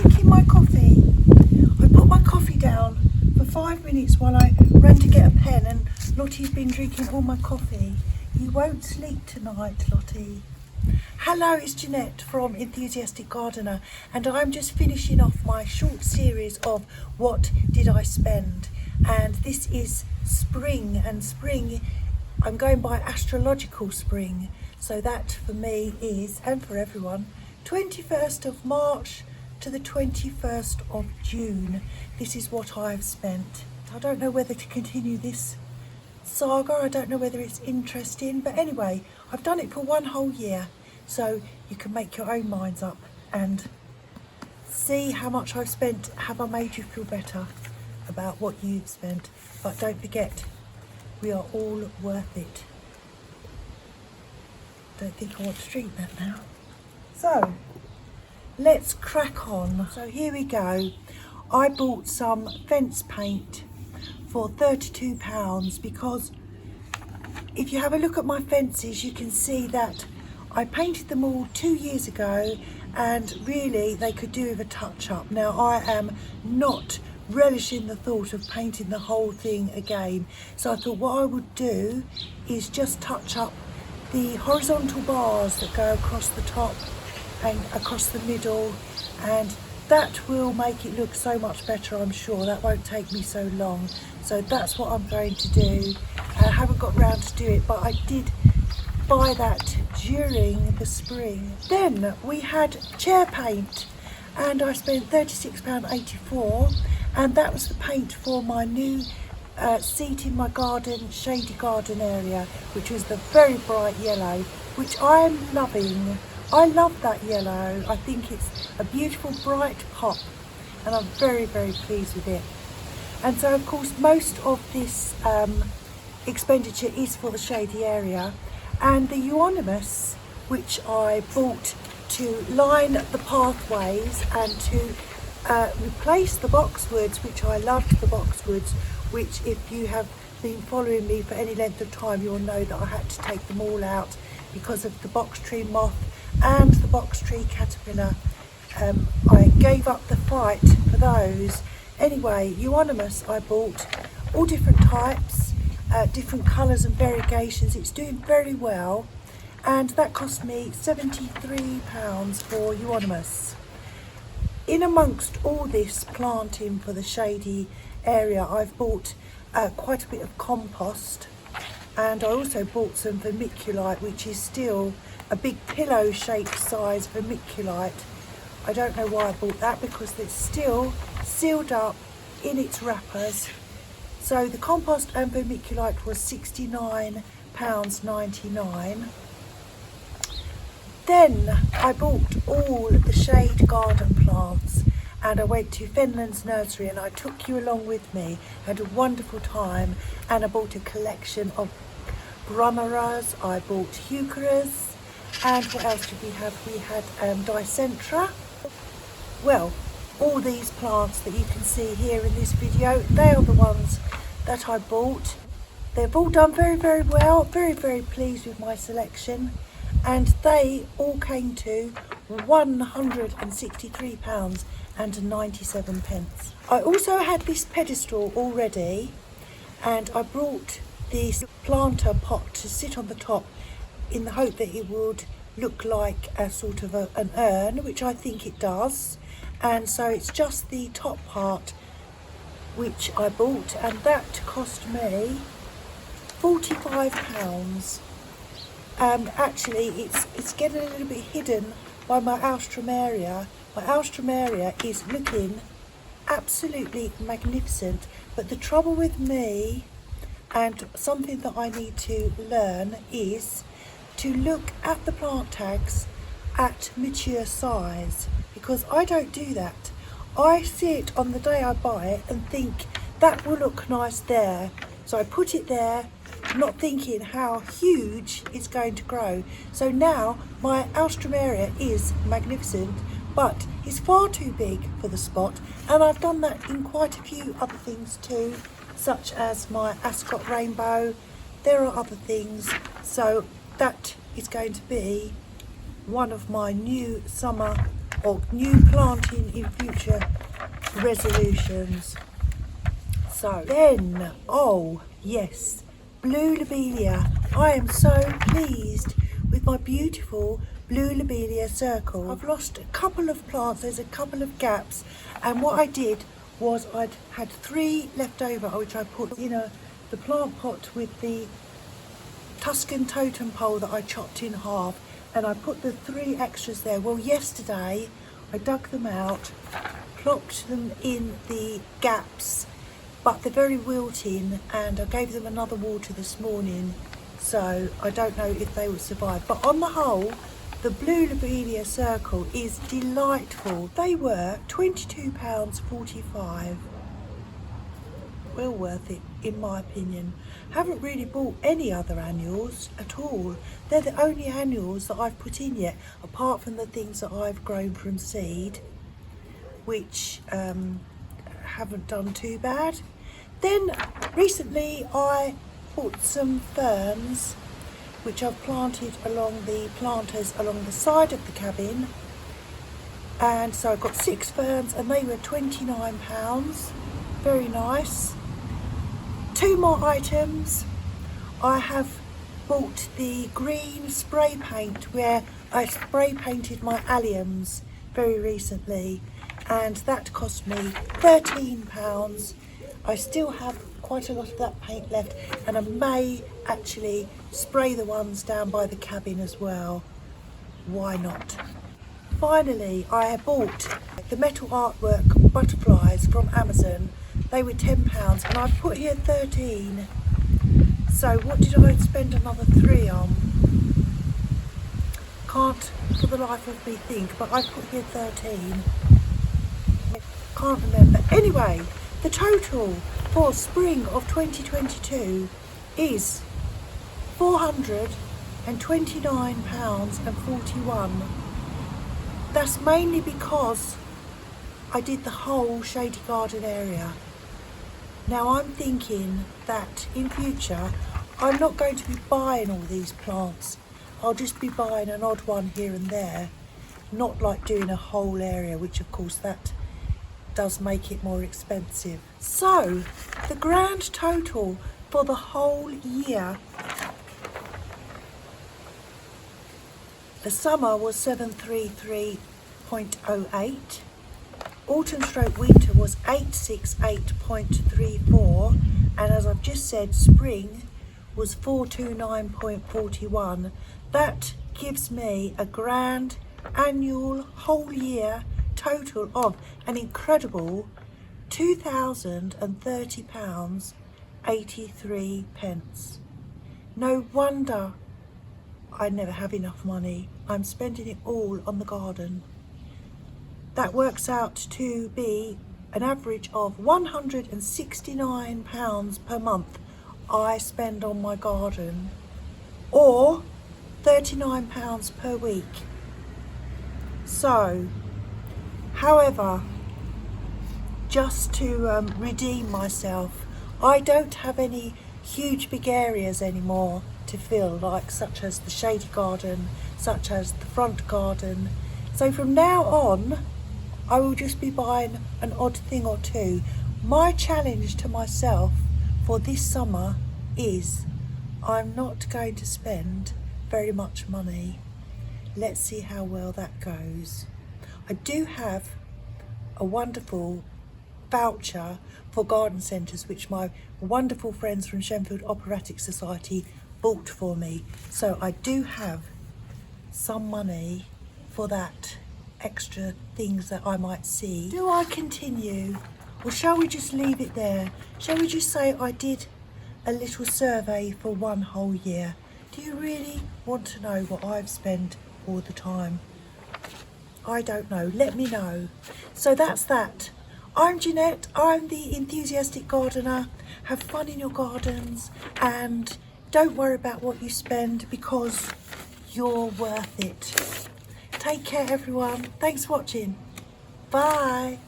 drinking my coffee. I put my coffee down for 5 minutes while I ran to get a pen, and Lottie's been drinking all my coffee. You won't sleep tonight, Lottie. Hello, it's Janette from Enthusiastic Gardener, and I'm just finishing off my short series of What Did I Spend? And this is spring, and spring, I'm going by astrological spring. So that for me is, and for everyone, 21st of March to the 21st of June. This is what I've spent. I don't know whether to continue this saga. I don't know whether it's interesting, but anyway, I've done it for one whole year. So you can make your own minds up and see how much I've spent. Have I made you feel better about what you've spent? But don't forget, we are all worth it. Don't think I want to drink that now. So let's crack on. So here we go. I bought some fence paint for £32 because if you have a look at my fences, you can see that I painted them all 2 years ago, and really they could do with a touch up. Now I am not relishing the thought of painting the whole thing again, so I thought what I would do is just touch up the horizontal bars that go across the top and across the middle, and that will make it look so much better. I'm sure that won't take me so long, so that's what I'm going to do. I haven't got round to do it, but I did buy that during the spring. Then we had chair paint, and I spent £36.84, and that was the paint for my new seat in my garden, Shady garden area, which was the very bright yellow, which I am loving. I love that yellow. I think it's a beautiful bright pop, and I'm very, very pleased with it. And so of course most of this expenditure is for the Shady area, and the euonymus, which I bought to line the pathways and to replace the boxwoods, which I loved the boxwoods, which if you have been following me for any length of time, you'll know that I had to take them all out because of the box tree moth and the box tree caterpillar. I gave up the fight for those. Anyway, euonymus I bought, all different types, different colours and variegations. It's doing very well, and that cost me £73 for euonymus. In amongst all this planting for the Shady area, I've bought quite a bit of compost, and I also bought some vermiculite, which is still a big pillow shaped size vermiculite. I don't know why I bought that, because it's still sealed up in its wrappers. So the compost and vermiculite was £69.99. Then I bought all the shade garden plants, and I went to Fenland's nursery, and I took you along with me. Had a wonderful time, and I bought a collection of brummeras, I bought heucheras, and what else did we have? We had dicentra. Well, all these plants that you can see here in this video, they are the ones that I bought. They've all done very, very well. Very, very pleased with my selection, and they all came to £163.97. I also had this pedestal already, and I brought this planter pot to sit on the top in the hope that it would look like a sort of an urn, which I think it does. And so it's just the top part which I bought, and that cost me £45. Actually it's getting a little bit hidden by my alstroemeria. My alstroemeria is looking absolutely magnificent, but the trouble with me, and something that I need to learn, is to look at the plant tags at mature size, because I don't do that. I see it on the day I buy it and think that will look nice there, so I put it there, not thinking how huge it's going to grow. So now my alstroemeria is magnificent, but it's far too big for the spot, and I've done that in quite a few other things too, such as my ascot rainbow. There are other things, so that is going to be one of my new summer or new planting in future resolutions. So then, oh yes, blue lobelia. I am so pleased with my beautiful blue lobelia circle. I've lost a couple of plants, there's a couple of gaps, and what I did was I'd had 3 left over, which I put in the plant pot with the Tuscan totem pole that I chopped in half, and I put the 3 extras there. Well, yesterday I dug them out, plopped them in the gaps, but they're very wilting, and I gave them another water this morning, so I don't know if they will survive. But on the whole, the blue lobelia circle is delightful. They were £22.45. Well worth it, in my opinion. Haven't really bought any other annuals at all. They're the only annuals that I've put in yet, apart from the things that I've grown from seed, which haven't done too bad. Then recently I bought some ferns, which I've planted along the planters along the side of the cabin, and so I've got 6 ferns and they were £29. Very nice. 2 more items. I have bought the green spray paint where I spray painted my alliums very recently, and that cost me £13. I still have quite a lot of that paint left, and I may actually spray the ones down by the cabin as well. Why not? Finally, I bought the metal artwork butterflies from Amazon. They were £10 and I put here 13. So what did I spend another 3 on? Can't for the life of me think, but I put here 13. Can't remember. Anyway, the total for spring of 2022 is £429.41. That's mainly because I did the whole Shady garden area. Now I'm thinking that in future I'm not going to be buying all these plants. I'll just be buying an odd one here and there, not like doing a whole area, which of course that does make it more expensive. So the grand total for the whole year, the summer was 733.08, autumn stroke winter was 868.34, and as I've just said, spring was 429.41. That gives me a grand annual whole year total of an incredible £2,030.83. No wonder I never have enough money. I'm spending it all on the garden. That works out to be an average of £169 per month I spend on my garden, or £39 per week. So, however, just to redeem myself, I don't have any huge big areas anymore to fill, like such as the Shady garden, such as the front garden. So from now on, I will just be buying an odd thing or two. My challenge to myself for this summer is I'm not going to spend very much money. Let's see how well that goes. I do have a wonderful voucher for garden centres which my wonderful friends from Shenfield Operatic Society bought for me, so I do have some money for that extra things that I might see. Do I continue, or shall we just leave it there? Shall we just say I did a little survey for one whole year? Do you really want to know what I've spent all the time? I don't know, let me know. So that's that. I'm Janette, I'm the enthusiastic gardener. Have fun in your gardens and don't worry about what you spend, because you're worth it. Take care everyone, thanks for watching, bye.